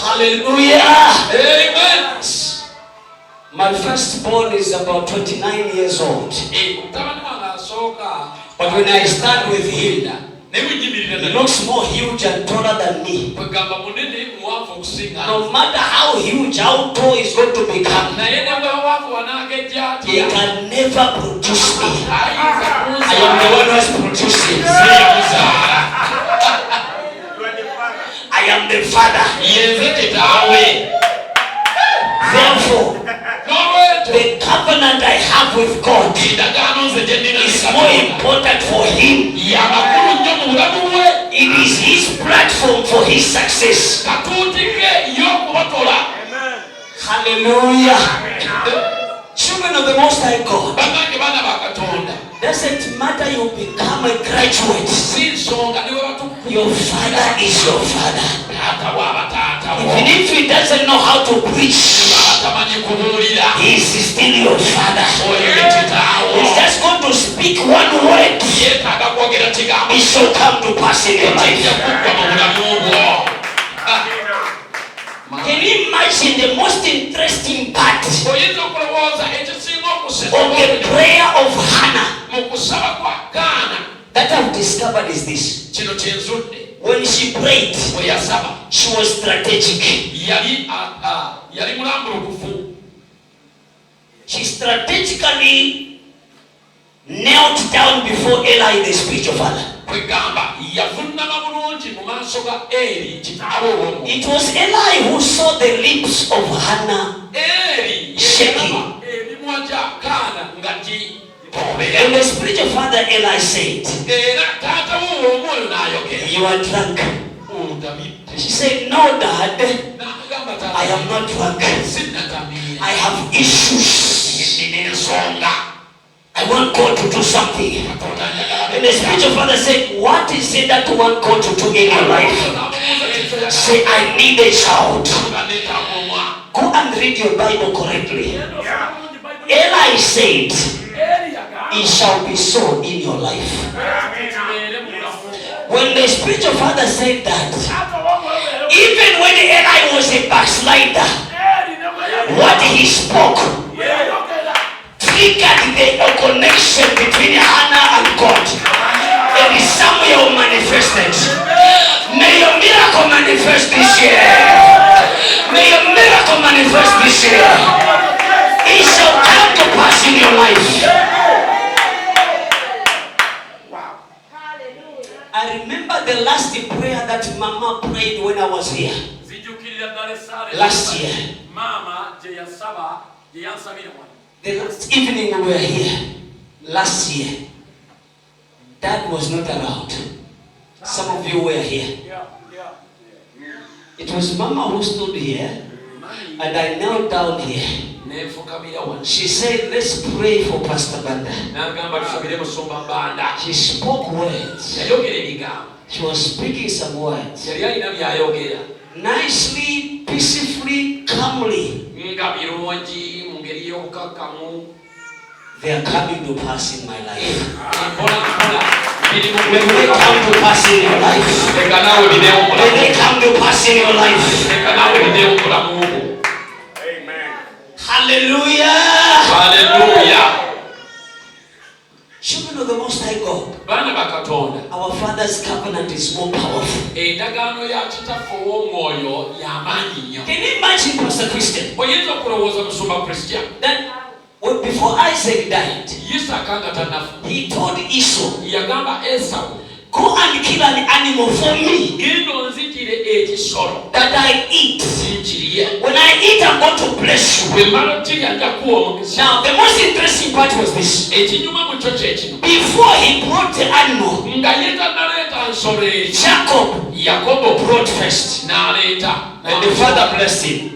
Hallelujah. Amen. My firstborn is about 29 years old. But when I stand with him, he looks more huge and taller than me. No matter how huge, how tall he's going to become, he can never produce me. I am the one who has produced him. I am the father. Therefore, the covenant I have with God is more important for him. It is his platform for his success. Hallelujah. Children of the Most High God, doesn't matter you become a graduate, your father is your father. Even if he doesn't know how to preach, he is still your father. He's just going to speak one word, it shall come to pass in your life. Can you imagine the most interesting part of the prayer of Hannah that I've discovered is this? When she prayed, she was strategic. She strategically knelt down before Eli, the spiritual father. It was Eli who saw the lips of Hannah shaking. And the spiritual father Eli said, "You are drunk." She said, "No, Dad, I am not drunk. I have issues. I want God to do something." And the spiritual father said, "What is it that you want God to do in your life?" Say, "I need a child." Go and read your Bible correctly. Eli said, "It shall be so in your life." When the spiritual father said that, even when Eli was a backslider, what he spoke triggered the connection between Hannah and God. And Samuel manifested. May your miracle manifest this year. May your miracle manifest this year. It shall come to pass in your life. I remember the last prayer that Mama prayed when I was here. Last year. The last evening we were here. Last year. Dad was not around. Some of you were here. It was Mama who stood here. And I knelt down here. She said, "Let's pray for Pastor Banda." She spoke words. She was speaking some words. Nicely, peacefully, calmly. They are coming to pass in my life. May they come to pass in your life. May they come to pass in your life. Amen. Hallelujah. Hallelujah. Children of the Most High God, our Father's covenant is more powerful. Can you imagine, Pastor Christian, that before Isaac died, he told Esau, "Go and kill an animal for me that I eat. When I eat, I'm going to bless you." Now, the most interesting part was this. Before he brought the animal, Jacob brought first. And the father blessed him.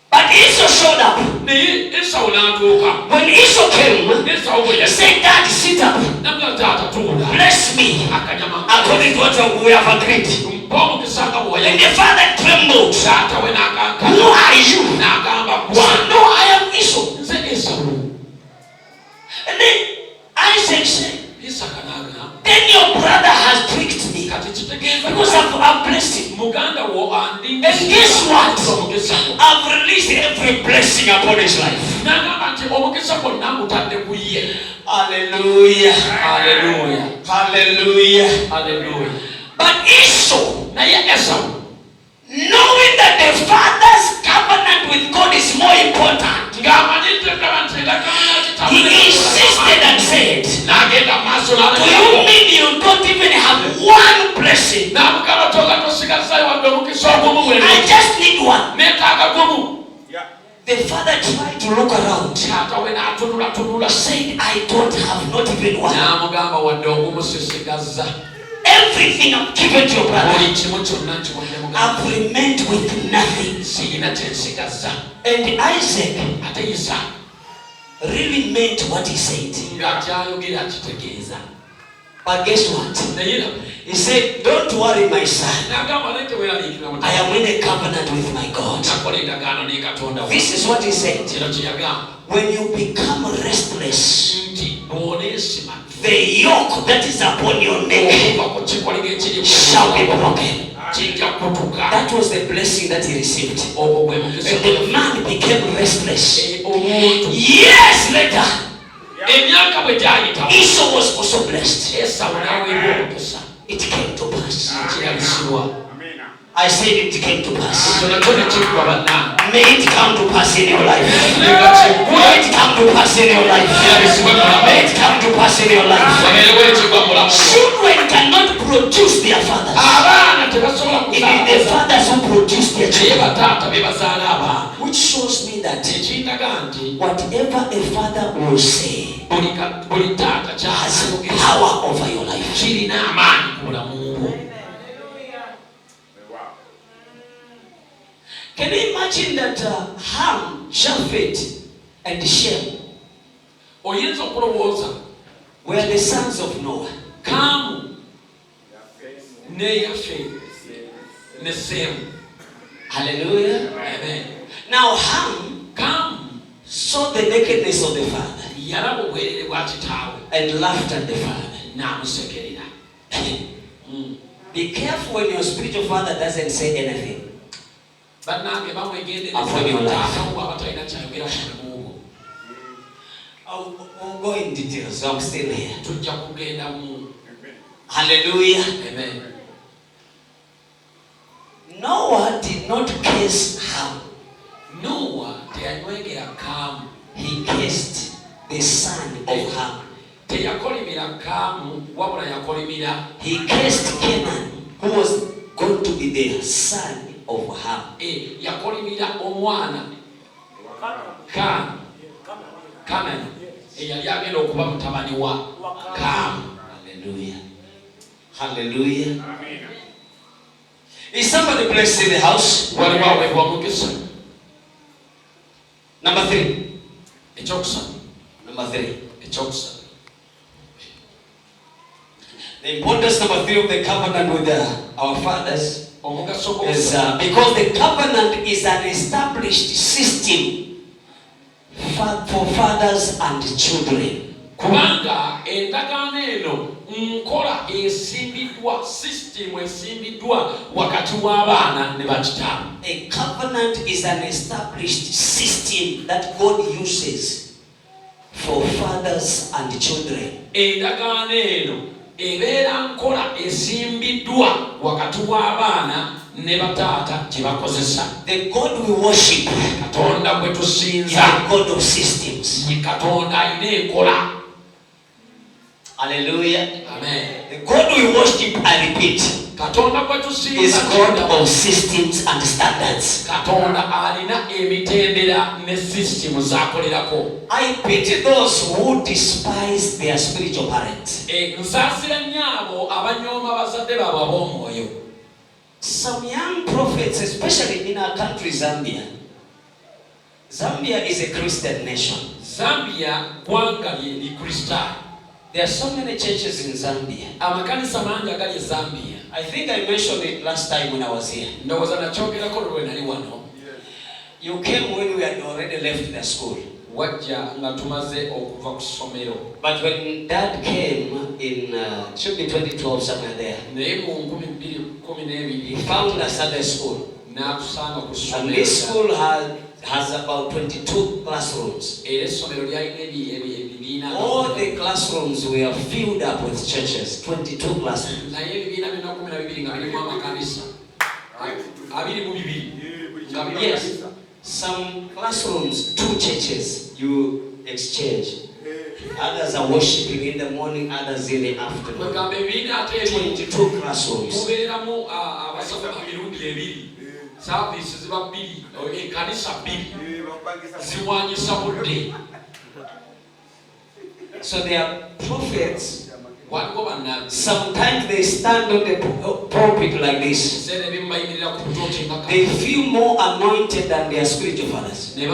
But Esau showed up. When Esau came, he said, "Dad, sit up. Bless me according to what we have agreed." And the father trembled. "Who are you?" "No, I am Esau." And then Isaac said, "Then your brother has tricked me. Because I've blessed him. And guess what? I've released every blessing upon his life. Hallelujah. Hallelujah. Hallelujah. Hallelujah. But Esau, knowing that the father's covenant with God is more important, he insisted and said, do you mean you don't even have one blessing? I just need one. The father tried to look around. He said, I don't have not even one. Everything I've given to your brother, I've remained with nothing. And Isaac really meant what he said. But guess what? He said, don't worry, my son. I am in a covenant with my God. This is what he said. When you become restless, the yoke that is upon your neck shall be broken. That was the blessing that he received. And the man became restless. Years later, Esau was also blessed. It came to pass. I said it came to pass. May it come to pass in your life. May it come to pass in your life. May it come to pass in your life. Children cannot produce their fathers. It is the fathers who produce their children. Which shows me that whatever a father will say has power over your life. Can you imagine that Ham, Japheth, and Shem were the sons of Noah? Hallelujah. Amen. Now Ham saw the nakedness of the father and laughed at the father. Be careful when your spiritual father doesn't say anything upon your life. I'll go in details, so I'm still here. Hallelujah. Amen. Noah did not curse Ham. He cursed the son of Ham. He cursed Canaan, who was going to be the son of Ham. Hallelujah. Hallelujah. Is somebody blessed in the house? Number 3. Number 3. The importance, number 3, of the covenant with our fathers is because the covenant is an established system for fathers and children. Kubanga endagaano eno nkola esimbiddwa, system esimbiddwa wakati w'abaana ne bakitaabwe. A covenant is an established system that God uses for fathers and children. Endagaano eno ebeera nkola esimbiddwa wakati w'abaana ne bataata gye bakozesa. The God we worship, Katonda gwe tusinza, is a God of systems. ye Katonda alina enkola. Hallelujah. Amen. The God we worship, I repeat, Katonda gwe tusinza is God of systems and standards. Katonda alina emitendera ne system z'akolerako. I pity those who despise their spiritual parents. Nsaasira nnyo abo abanyooma bazadde baabwe ab'omwoyo. Some young prophets, especially in our country, Zambia. Zambia is a Christian nation. Zambia gwanga li Kristaayo. There are so many churches in Zambia. Amakanisa mangi agali Zambia. I think I mentioned it last time when I was here. Ndowooza nakyogerako lwe nali wano. You came when we had already left the school. But when Dad came in, should be 2012 somewhere there, he found a Sunday school. And this school has about 22 classrooms. All the classrooms were filled up with churches. 22 classrooms. Yes. Some classrooms, 2 churches you exchange. Others are worshiping in the morning, others in the afternoon. 22 classrooms. So they are prophets. Sometimes they stand on the pulpit like this. They feel more anointed than their spiritual fathers. They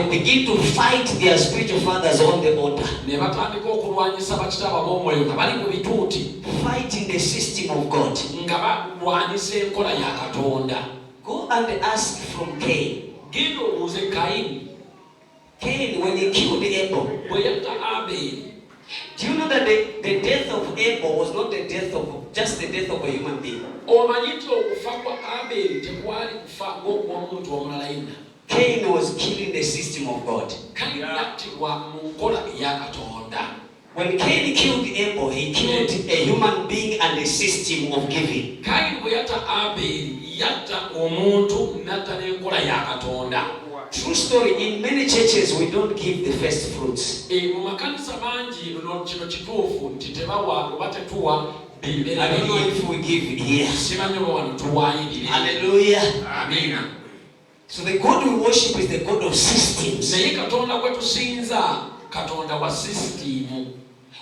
begin to fight their spiritual fathers on the altar. Fighting the system of God. Go and ask from Cain. Cain, when he killed Abel, do you know that the death of Abel was not the death of just the death of a human being? Cain was killing the system of God. When Cain killed Abel, he killed a human being and a system of giving. True story, in many churches we don't give the first fruits. I don't know if we give here. Hallelujah. Amen. So the God we worship is the God of systems.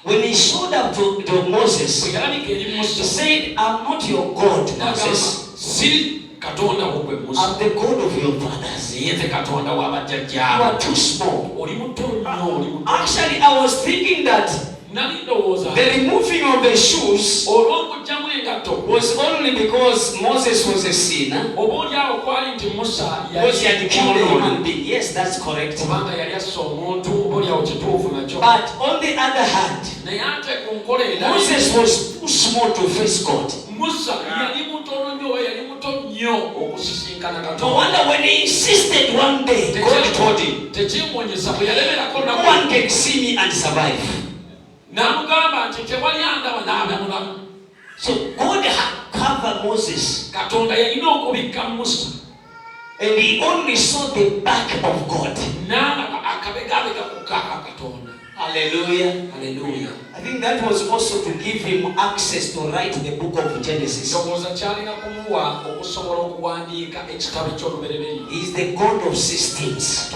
When he showed up to Moses, he said, I'm not your God, Moses. I'm the God of your fathers. You are too small. Actually, I was thinking that the removing of the shoes was only because Moses was a sinner. Because he had killed a human being. Yes, that's correct. But on the other hand, Moses was too small to face God. No wonder when he insisted one day, God told him, no one can see me and survive. So God had covered Moses. And he only saw the back of God. Hallelujah. Hallelujah. I think that was also to give him access to write the book of Genesis. He's the God of systems.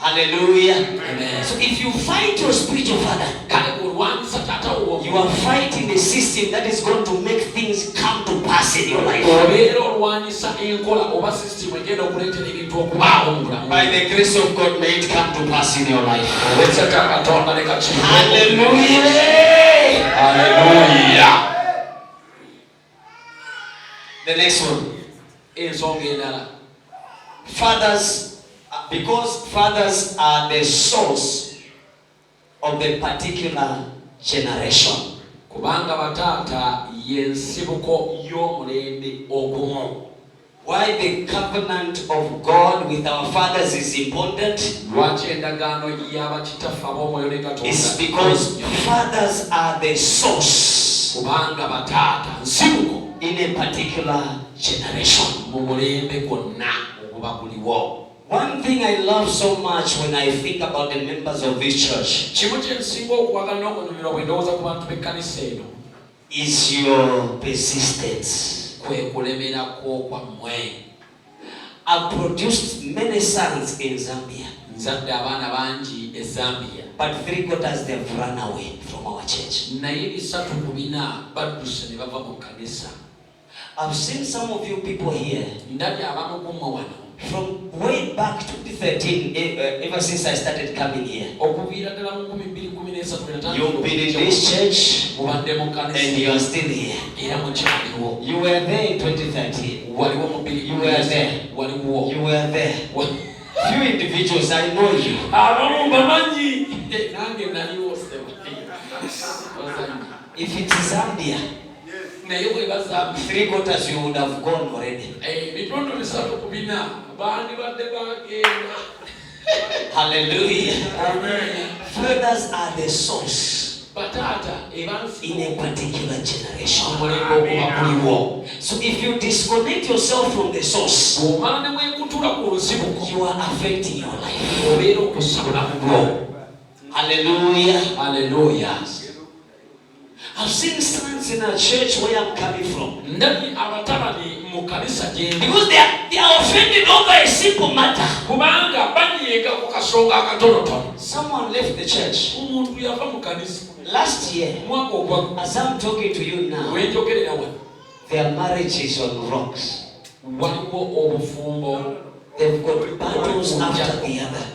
Hallelujah. Amen. So if you fight your spiritual father, you are fighting the system that is going to make things come to pass in your life. By the grace of God, may it come to pass in your life. Hallelujah. Hallelujah. The next one. Fathers. Because fathers are the source of the particular generation. Why the covenant of God with our fathers is important is because fathers are the source in a particular generation. One thing I love so much when I think about the members of this church is your persistence. I've produced many sons in Zambia, but 3/4 they've run away from our church. I've seen some of you people here From way back 2013, ever since I started coming here, you've been in this church and you are still here. You were there in 2013. You were there. You were there. Few individuals, I know you. If it's Zambia, 3/4 you would have gone already. Hallelujah. Amen. Fathers are the source in a particular generation. So if you disconnect yourself from the source, you are affecting your life. Hallelujah. Hallelujah. I've seen signs in a church where I'm coming from. Because they are offended over a simple matter. Someone left the church last year. As I'm talking to you now, their marriage is on rocks. They've got battles after the other.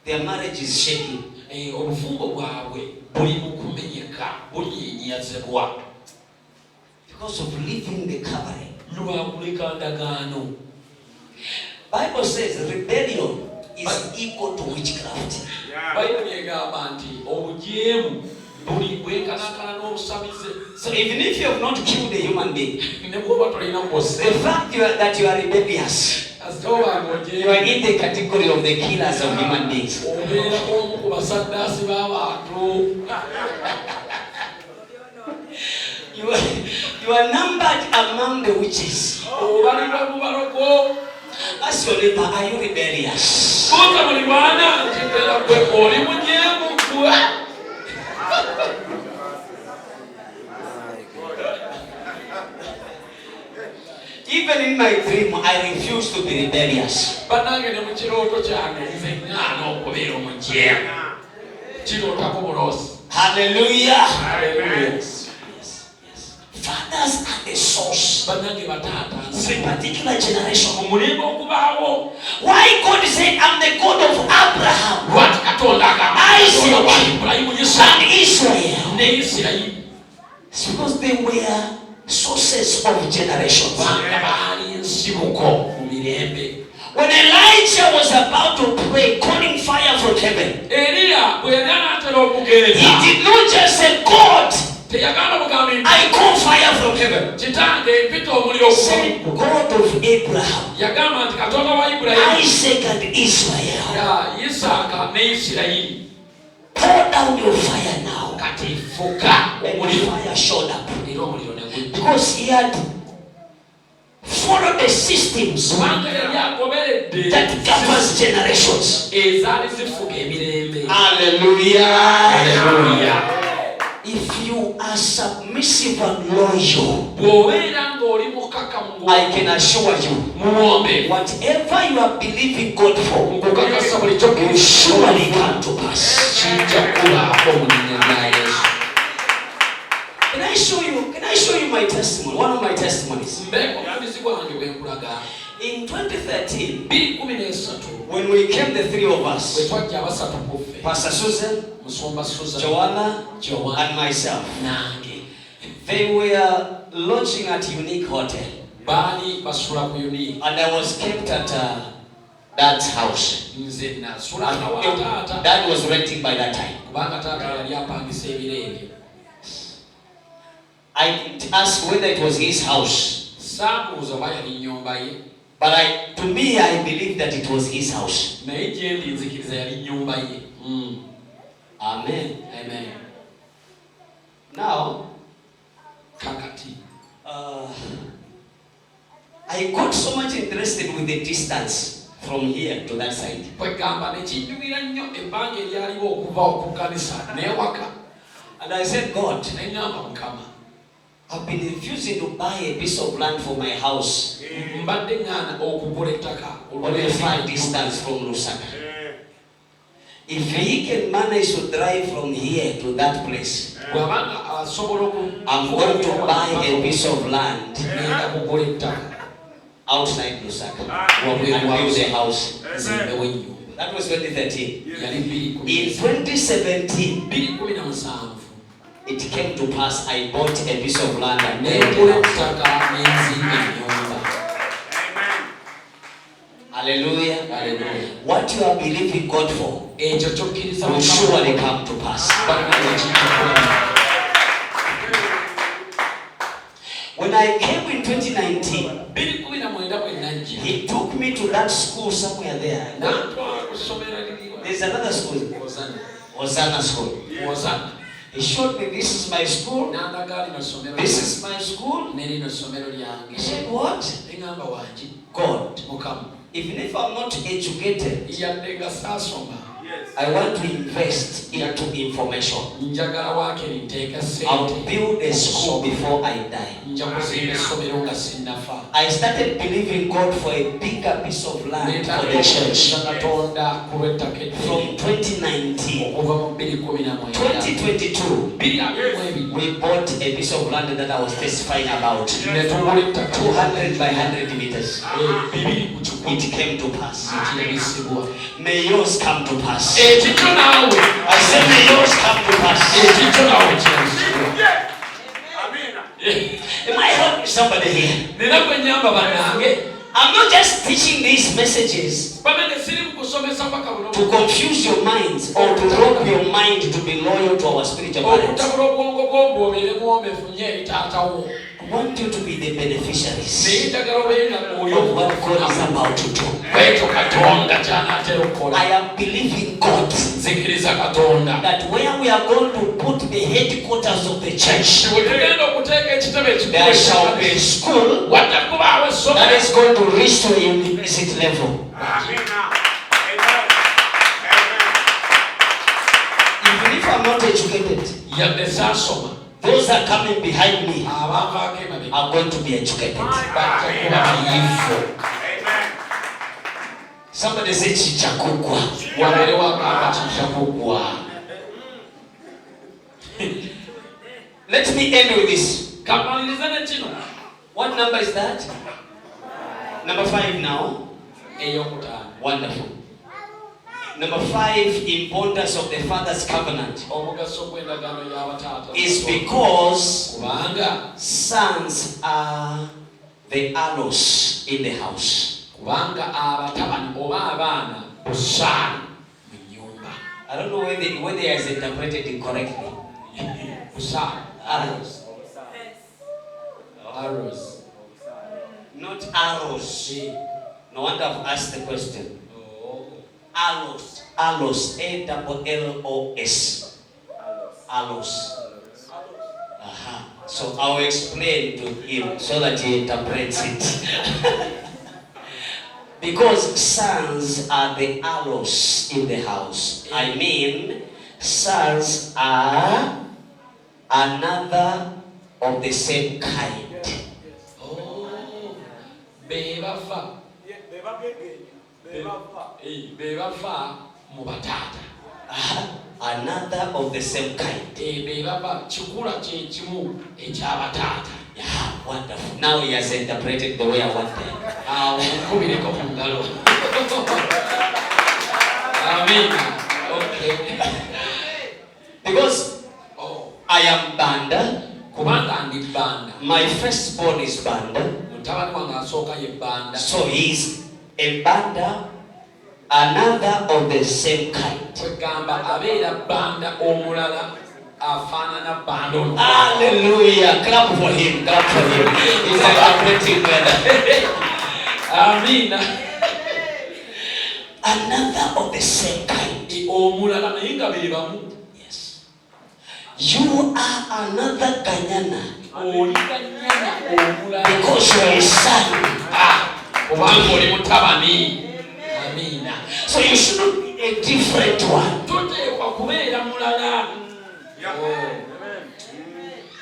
Their marriage is shaking. Because of leaving the covering. Bible says rebellion is equal to witchcraft. So even if you have not killed a human being, the fact that you are rebellious, you are in the category of the killers of human beings. You are numbered among the witches. Ask your neighbor, are you rebellious? Even in my dream, I refuse to be rebellious. Hallelujah. Hallelujah. Fathers are the source of a particular generation. Why God said, I'm the God of Abraham, Isaac, and Israel? It's because they were sources of generations. When Elijah was about to pray, calling fire from heaven, he did not just say, God, I call fire from heaven. Said God of Abraham, Isaac, and Israel, pour down your fire now. And the fire showed up. Because he had followed the systems that governs generations. Hallelujah. Hallelujah. If you are submissive and loyal, I can assure you, whatever you are believing God for will surely come to pass. Can I show you my testimony? One of my testimonies. In 2013, when we came, the three of us, Pastor Susan, Joanna, and myself, they were lodging at Unique Hotel. And I was kept at Dad's house. Dad was renting by that time. I didn't ask whether it was his house. But to me, I believe that it was his house. Amen. Amen. Now, I got so much interested with the distance from here to that side. And I said, God, I've been refusing to buy a piece of land for my house on a far distance from Lusaka. If he can manage to drive from here to that place, I'm going to buy a piece of land outside Lusaka and build a house. That was 2013. In 2017, it came to pass. I bought a piece of land and Hallelujah. Hallelujah. What you are believing God for will surely come to pass. When I came in 2019, he took me to that school somewhere there. There's another school. Hosanna School. He showed me, this is my school. This is my school. He said, what? God. Even if I'm not educated, I want to invest into information. I'll build a school before I die. I started believing God for a bigger piece of land for the church. From 2019, 2022, we bought a piece of land that I was testifying about. 200 by 100 meters. It came to pass. May yours come to pass. I said, may yours come to pass. Am I helping somebody here? I'm not just teaching these messages to confuse your minds or to rob your mind to be loyal to our spiritual parents. I want you to be the beneficiaries of what God is about to do. I am believing God that where we are going to put the headquarters of the church, there shall be a school that is going to reach to a university level. Even if I'm not educated, those that are coming behind me are going to be educated. Somebody say chichakukwa. Let me end with this. What number is that? Number 5 now. Wonderful. Number 5, importance of the Father's covenant is because sons are the allos in the house. I don't know whether they has interpreted it correctly. Arrows. Not arrows. No wonder I've asked the question. Allos. Allos. A-L-L-O-S. Allos. So I'll explain to him so that he interprets it. Because sons are the allos in the house. I mean, sons are another of the same kind. Another of the same kind. Yeah, wonderful. Now he has interpreted the way I want it. Amen. Okay. Because I am Banda. My firstborn is Banda. So he's a Banda, another of the same kind. Hallelujah. Clap for him. Clap for him. He's interpreting better. Amen. Another of the same kind. Yes. You are another Ganyana. Because you are a son. So you shouldn't be a different one.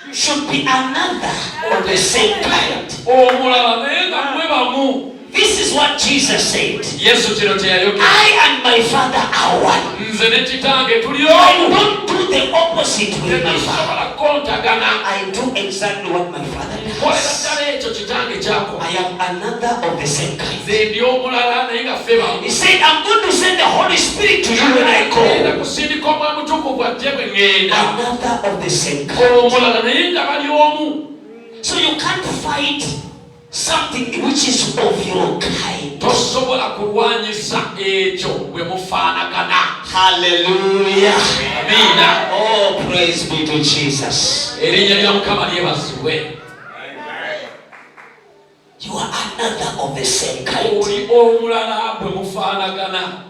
You should be another of the same kind. This is what Jesus said. Yesu kino kyeyayogera. I and my Father are one. Nze ne kitange tuli I omu. don't do the opposite with my Father. Tetusobola kontagana. I do exactly what my Father Kolera does. ddala ekyo kitange kyako. I am another of the same kind. Nze ndi omulala naye nga ffe bamu. He said, I'm going to send the Holy Spirit to you when I Ngenda go. kusindika Omwoyo Mutukuvu ajje bwe ŋŋenda. Another of the same kind. Omulala naye nga bali omu. So you can't fight something which is of your kind. Tosobola kulwanyisa ekyo bwe mufaanagana. Hallelujah. Amina. Oh, praise be to Jesus. Erinnya lya Mukama lyebazibwe. You are another of the same kind. Oli omulala bwe mufaanagana.